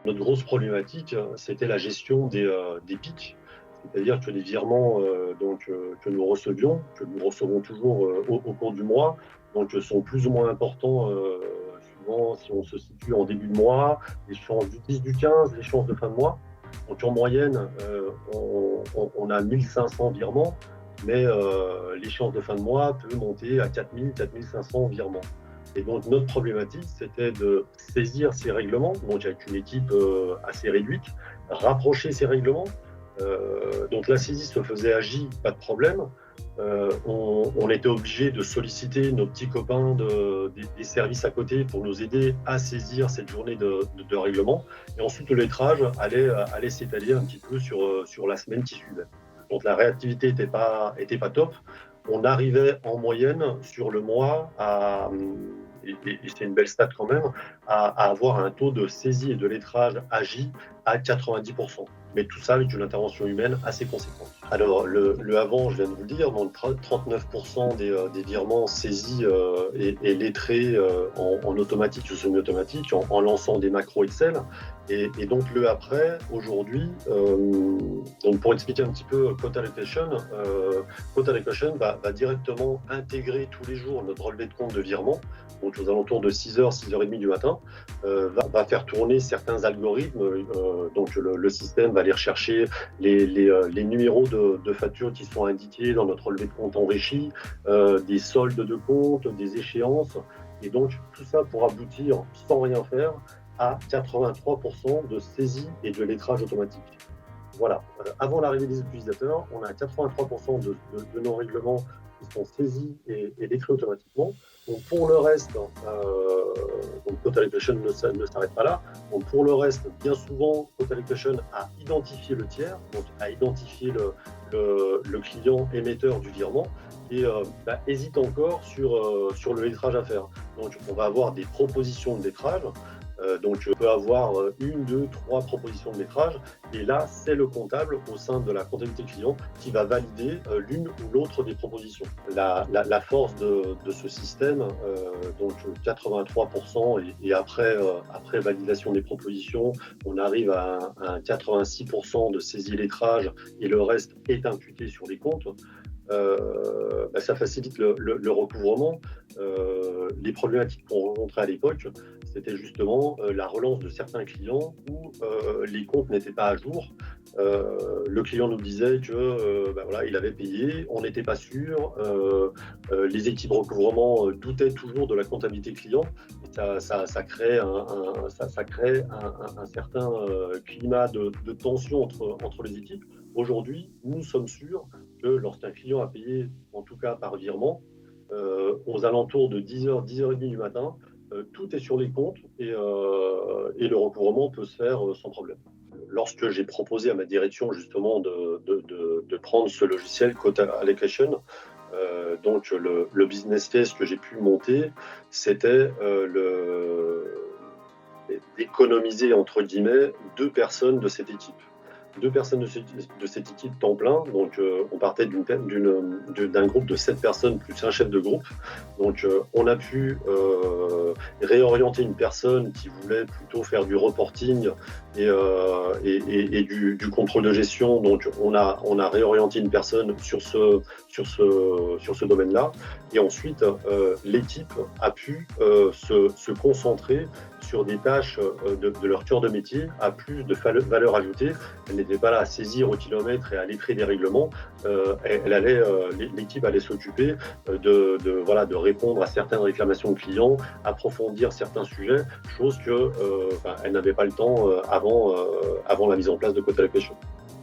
notre grosse problématique, c'était la gestion des pics. C'est-à-dire que les virements que nous recevions, que nous recevons toujours au cours du mois, sont plus ou moins importants suivant si on se situe en début de mois, l'échéance du 10, du 15, l'échéance de fin de mois. Donc en moyenne, on a 1500 virements, mais l'échéance de fin de mois peut monter à 4000, 4500 virements. Et donc notre problématique, c'était de saisir ces règlements, donc avec une équipe assez réduite, rapprocher ces règlements. Donc la saisie se faisait à J, pas de problème. On était obligé de solliciter nos petits copains des services à côté pour nous aider à saisir cette journée de règlement. Et ensuite, le lettrage allait s'étaler un petit peu sur la semaine qui suivait. Donc la réactivité n'était pas top. On arrivait en moyenne sur le mois et c'est une belle stat quand même, à avoir un taux de saisie et de lettrage agi à 90%. Mais tout ça avec une intervention humaine assez conséquente. Alors, le avant, je viens de vous le dire, donc 39% des virements saisis et lettrés en automatique ou semi-automatique, en lançant des macros Excel. Et donc, le après, aujourd'hui, donc pour expliquer un petit peu Quote Allocation, Quote Allocation va directement intégrer tous les jours notre relevé de compte de virement, donc aux alentours de 6h, 6h30 du matin, va faire tourner certains algorithmes, donc le système va aller rechercher les numéros de factures qui sont indiqués dans notre relevé de compte enrichi, des soldes de compte, des échéances, et donc tout ça pour aboutir sans rien faire à 83% de saisie et de lettrage automatique. Voilà. Avant l'arrivée des utilisateurs, on a 83% de nos règlements qui sont saisis et lettrés automatiquement. Donc pour le reste, donc Quote Allocation ne s'arrête pas là. Donc pour le reste, bien souvent, Quote Allocation a identifié le tiers, donc a identifié le client émetteur du virement et hésite encore sur le lettrage à faire. Donc on va avoir des propositions de lettrage. Donc je peux avoir 1, 2, 3 propositions de lettrage et là c'est le comptable au sein de la comptabilité client qui va valider l'une ou l'autre des propositions. La force de ce système, donc 83% et après validation des propositions, on arrive à un 86% de saisie lettrage et le reste est imputé sur les comptes. Ça facilite le recouvrement. Les problématiques qu'on rencontrait à l'époque, c'était justement la relance de certains clients où les comptes n'étaient pas à jour. Le client nous disait que il avait payé, on n'était pas sûr. Les équipes recouvrement doutaient toujours de la comptabilité client. Ça crée un certain climat de tension entre les équipes. Aujourd'hui, nous sommes sûrs que lorsqu'un client a payé, en tout cas par virement, aux alentours de 10h, 10h30 du matin, tout est sur les comptes et le recouvrement peut se faire sans problème. Lorsque j'ai proposé à ma direction justement de prendre ce logiciel Quote Allocation, donc le business case que j'ai pu monter, c'était d'économiser entre guillemets 2 personnes de cette équipe. 2 personnes de cette équipe temps plein. Donc, on partait d'un groupe de 7 personnes plus un chef de groupe. Donc, on a pu réorienter une personne qui voulait plutôt faire du reporting et du contrôle de gestion. Donc, on a réorienté une personne sur ce domaine-là. Et ensuite, l'équipe a pu se concentrer sur des tâches de leur cœur de métier à plus de valeur ajoutée. Elle n'était pas là à saisir au kilomètre et à lettrer des règlements. L'équipe allait s'occuper de répondre à certaines réclamations de clients, approfondir certains sujets, chose qu'elle n'avait pas le temps avant la mise en place de Quote Allocation.